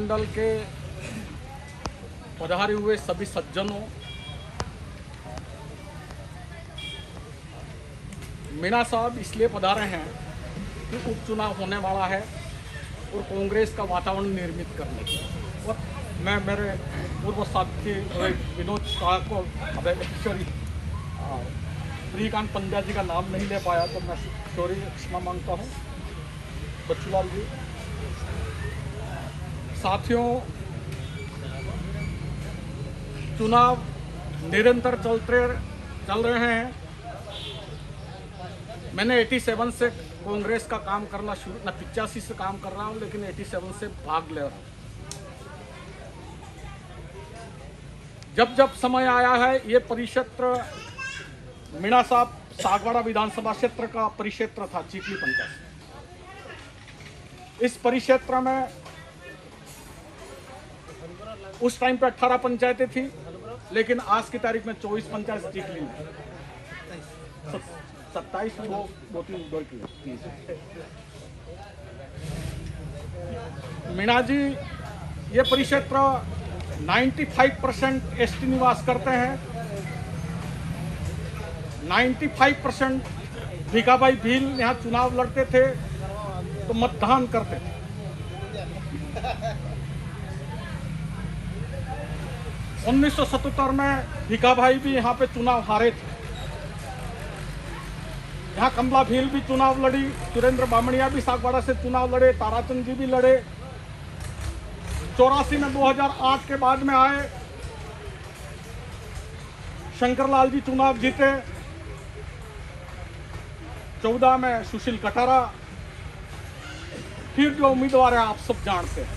मंडल के पधारे हुए सभी सज्जनों, मीणा साहब इसलिए पधारे हैं कि उपचुनाव होने वाला है और कांग्रेस का वातावरण निर्मित करने की। और मैं मेरे पूर्व साथी विनोद शाह को सॉरी श्रीकांत पंड्या जी का नाम नहीं ले पाया, तो मैं सॉरी क्षमा मांगता हूँ। बच्चूलाल जी, साथियों, चुनाव निरंतर चल रहे हैं। मैंने 87 से कांग्रेस का काम करना शुरू, ना 85 से काम कर रहा हूँ, लेकिन 87 से भाग ले रहा हूँ। जब समय आया है, ये परिक्षेत्र मीणा साहब सागवाड़ा विधानसभा क्षेत्र का परिक्षेत्र था, चिखली पंचायत। इस परिक्षेत्र में उस टाइम पे 18 पंचायतें थी, लेकिन आज की तारीख में 24 पंचायत चिखली में, 27 वो उधर की। मीणा जी, ये परिक्षेत्र 95% एसटी निवास करते हैं। 95% भिखाबाई भील यहाँ चुनाव लड़ते थे तो मतदान करते थे। उन्नीस 1977 में भिखाभाई भी यहाँ पे चुनाव हारे थे। यहाँ कमला भील भी चुनाव लड़ी, सुरेंद्र बामणिया भी सागवाड़ा से चुनाव लड़े, ताराचंद जी भी लड़े। 84 में 2008 के बाद में आए शंकरलाल जी चुनाव जीते। 14 में सुशील कटारा, फिर जो उम्मीदवार है आप सब जानते हैं।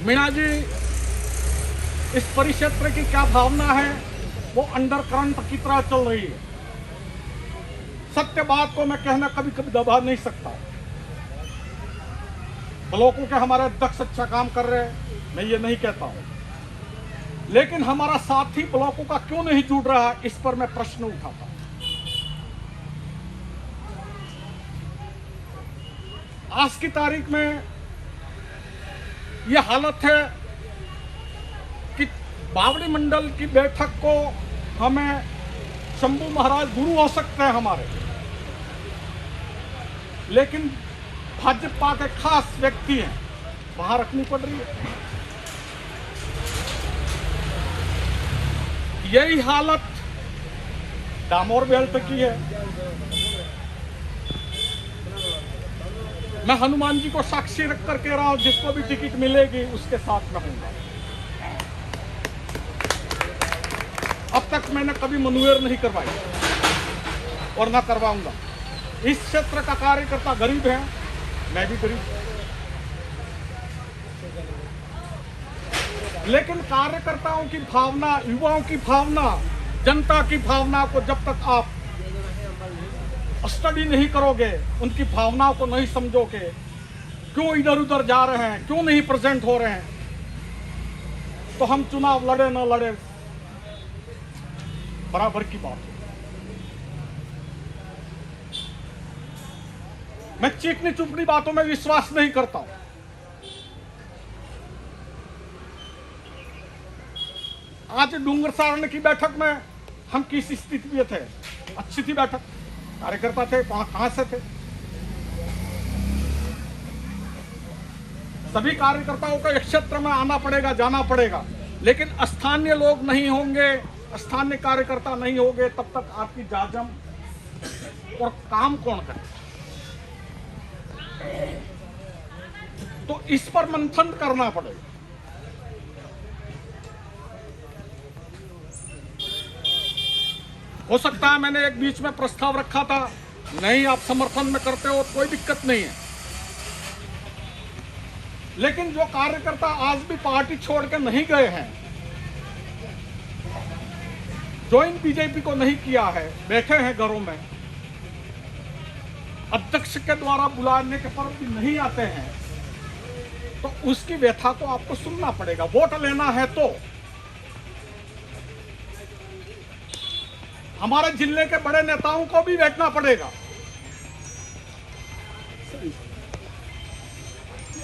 मीणा जी, इस परिक्षेत्र की क्या भावना है वो अंडर करंट की तरह चल रही है। सत्य बात को मैं कहना कभी कभी दबा नहीं सकता। ब्लॉकों के हमारे अध्यक्ष अच्छा काम कर रहे हैं, मैं ये नहीं कहता हूं, लेकिन हमारा साथी ब्लॉकों का क्यों नहीं जुड़ रहा है, इस पर मैं प्रश्न उठाता हूं। आज की तारीख में यह हालत है कि बावड़ी मंडल की बैठक को हमें शंभू महाराज गुरु हो सकते हैं हमारे, लेकिन भाजपा के खास व्यक्ति हैं, वहां रखनी पड़ रही है। यही हालत दामोर बेल्ट की है। मैं हनुमान जी को साक्षी रखकर कह रहा हूं, जिसको भी टिकट मिलेगी उसके साथ में हूंगा। अब तक मैंने कभी मनोवेर नहीं करवाई और ना करवाऊंगा। इस क्षेत्र का कार्यकर्ता गरीब है, मैं भी गरीब, लेकिन कार्यकर्ताओं की भावना, युवाओं की भावना, जनता की भावना को जब तक आप स्टडी नहीं करोगे, उनकी भावनाओं को नहीं समझोगे, क्यों इधर उधर जा रहे हैं, क्यों नहीं प्रेजेंट हो रहे हैं, तो हम चुनाव लड़े न लड़े बराबर की बात है। मैं चीकनी चुपड़ी बातों में विश्वास नहीं करता हूं। आज डूंगर सारण की बैठक में हम किस स्थिति में थे? अच्छी थी बैठक, कार्यकर्ता थे, कहां से थे? सभी कार्यकर्ताओं को एक क्षेत्र में आना पड़ेगा, जाना पड़ेगा, लेकिन स्थानीय लोग नहीं होंगे, स्थानीय कार्यकर्ता नहीं होंगे, तब तक आपकी जाजम और काम कौन करे? तो इस पर मंथन करना पड़ेगा। हो सकता है मैंने एक बीच में प्रस्ताव रखा था, नहीं आप समर्थन में करते हो कोई दिक्कत नहीं है, लेकिन जो कार्यकर्ता आज भी पार्टी छोड़ के नहीं गए हैं, ज्वाइन बीजेपी को नहीं किया है, बैठे हैं घरों में, अध्यक्ष के द्वारा बुलाने के पर भी नहीं आते हैं, तो उसकी व्यथा को आपको सुनना पड़ेगा। वोट लेना है तो हमारे जिले के बड़े नेताओं को भी बैठना पड़ेगा।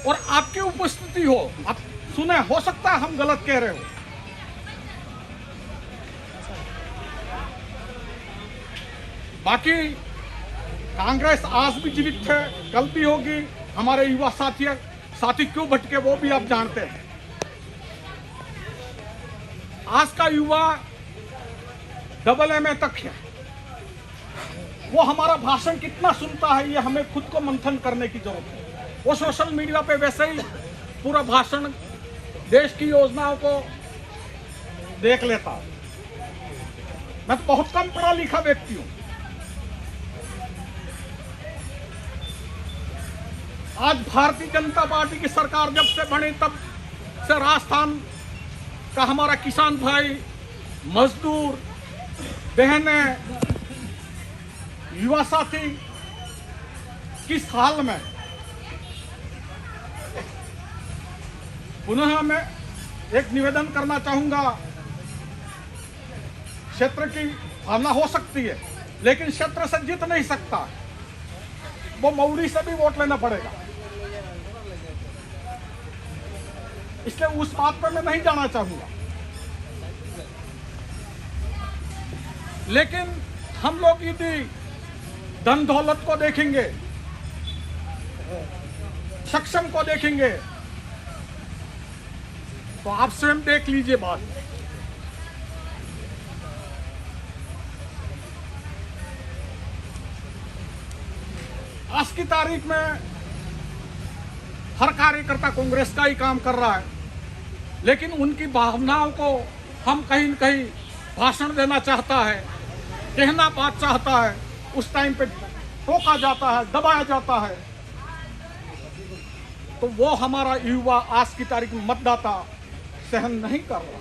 और आपकी उपस्थिति हो, आप सुने, हो सकता है हम गलत कह रहे हो, बाकी कांग्रेस आज भी जीवित है, कल भी होगी। हमारे युवा साथी क्यों भटके वो भी आप जानते हैं। आज का युवा डबल एमए तक है, वो हमारा भाषण कितना सुनता है ये हमें खुद को मंथन करने की जरूरत है। वो सोशल मीडिया पे वैसे ही पूरा भाषण देश की योजनाओं को देख लेता है। मैं तो बहुत कम पढ़ा लिखा व्यक्ति हूं। आज भारतीय जनता पार्टी की सरकार जब से बनी तब से राजस्थान का हमारा किसान भाई, मजदूर, बहनें, युवा साथी किस हाल में। पुनः मैं एक निवेदन करना चाहूंगा, क्षेत्र की भावना हो सकती है लेकिन क्षेत्र से जीत नहीं सकता, वो मौरी से भी वोट लेना पड़ेगा। इसलिए उस बात पर मैं नहीं जाना चाहूंगा, लेकिन हम लोग यदि धन दौलत को देखेंगे, सक्षम को देखेंगे, तो आप स्वयं देख लीजिए बात। आज की तारीख में हर कार्यकर्ता कांग्रेस का ही काम कर रहा है, लेकिन उनकी भावनाओं को हम कहीं न कहीं भाषण देना चाहता है, कहना बात चाहता है, उस टाइम पे टोका जाता है, दबाया जाता है, तो वो हमारा युवा आज की तारीख में मतदाता सहन नहीं कर रहा।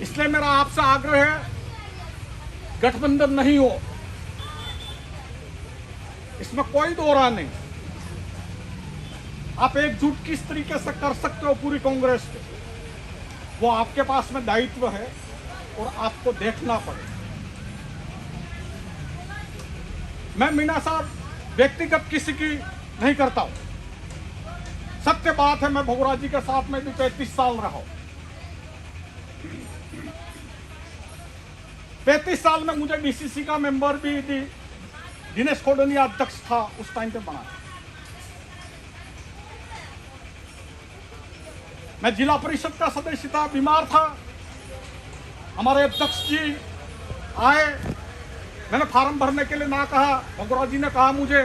इसलिए मेरा आपसे आग्रह है, गठबंधन नहीं हो, इसमें कोई दो राय नहीं। आप एकजुट किस तरीके से कर सकते हो पूरी कांग्रेस के, वो आपके पास में दायित्व है और आपको देखना पड़ेगा। मैं मीना साहब व्यक्तिगत किसी की नहीं करता हूं, सत्य बात है, मैं भगोरा जी के साथ में भी 35 साल रहा हूं। 35 साल में मुझे डीसीसी का मेंबर भी दी, दिनेश खोडनिया अध्यक्ष था उस टाइम पे बना। मैं जिला परिषद का सदस्य था, बीमार था, हमारे अध्यक्ष जी आए, मैंने फार्म भरने के लिए ना कहा, भगोरा जी ने कहा मुझे,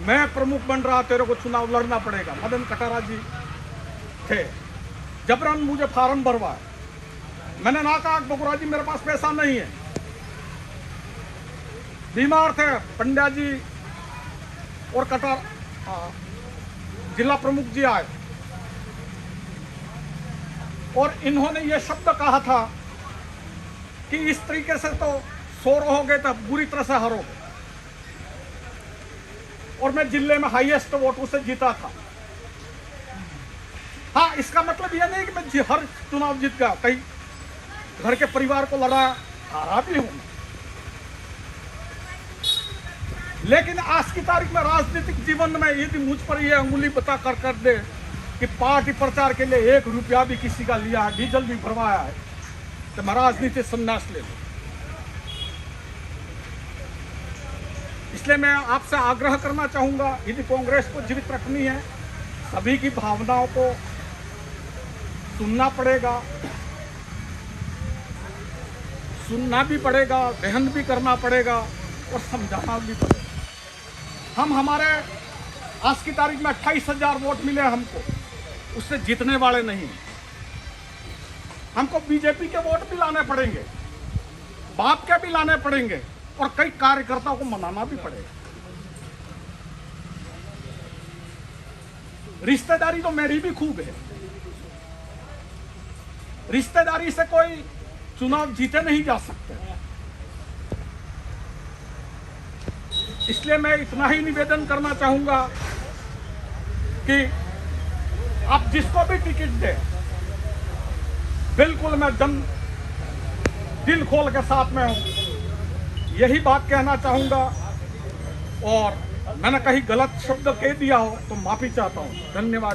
मैं प्रमुख बन रहा, तेरे को चुनाव लड़ना पड़ेगा। मदन कटारा जी थे, जबरन मुझे फार्म भरवाया। मैंने ना कहा भगोरा जी मेरे पास पैसा नहीं है, बीमार थे, पंड्या जी और कटार जिला प्रमुख जी आए और इन्होंने ये शब्द कहा था कि इस तरीके से तो सो रहोगे तो बुरी तरह से हारोगे, और मैं जिले में हाईएस्ट वोटों से जीता था। हाँ, इसका मतलब यह नहीं कि मैं हर चुनाव जीत गया, कई घर के परिवार को लड़ा, हारा भी हूं, लेकिन आज की तारीख में राजनीतिक जीवन में यदि मुझ पर यह अंगुली बता कर दे कि पार्टी प्रचार के लिए 1 रुपया भी किसी का लिया है, डीजल भी भरवाया है, तो मैं राजनीति संन्यास ले लूं। इसलिए मैं आपसे आग्रह करना चाहूंगा, यदि कांग्रेस को जीवित रखनी है, सभी की भावनाओं को सुनना पड़ेगा, सुनना भी पड़ेगा, दहन भी करना पड़ेगा और समझाना भी पड़ेगा। हम हमारे आज की तारीख में 28,000 वोट मिले हमको, उससे जीतने वाले नहीं। हमको बीजेपी के वोट भी लाने पड़ेंगे, बाप के भी लाने पड़ेंगे और कई कार्यकर्ताओं को मनाना भी पड़ेगा। रिश्तेदारी तो मेरी भी खूब है, रिश्तेदारी से कोई चुनाव जीते नहीं जा सकते। इसलिए मैं इतना ही निवेदन करना चाहूंगा कि आप जिसको भी टिकट दें, बिल्कुल मैं दिल खोल के साथ में हूं, यही बात कहना चाहूँगा, और मैंने कहीं गलत शब्द कह दिया हो तो माफ़ी चाहता हूँ। धन्यवाद।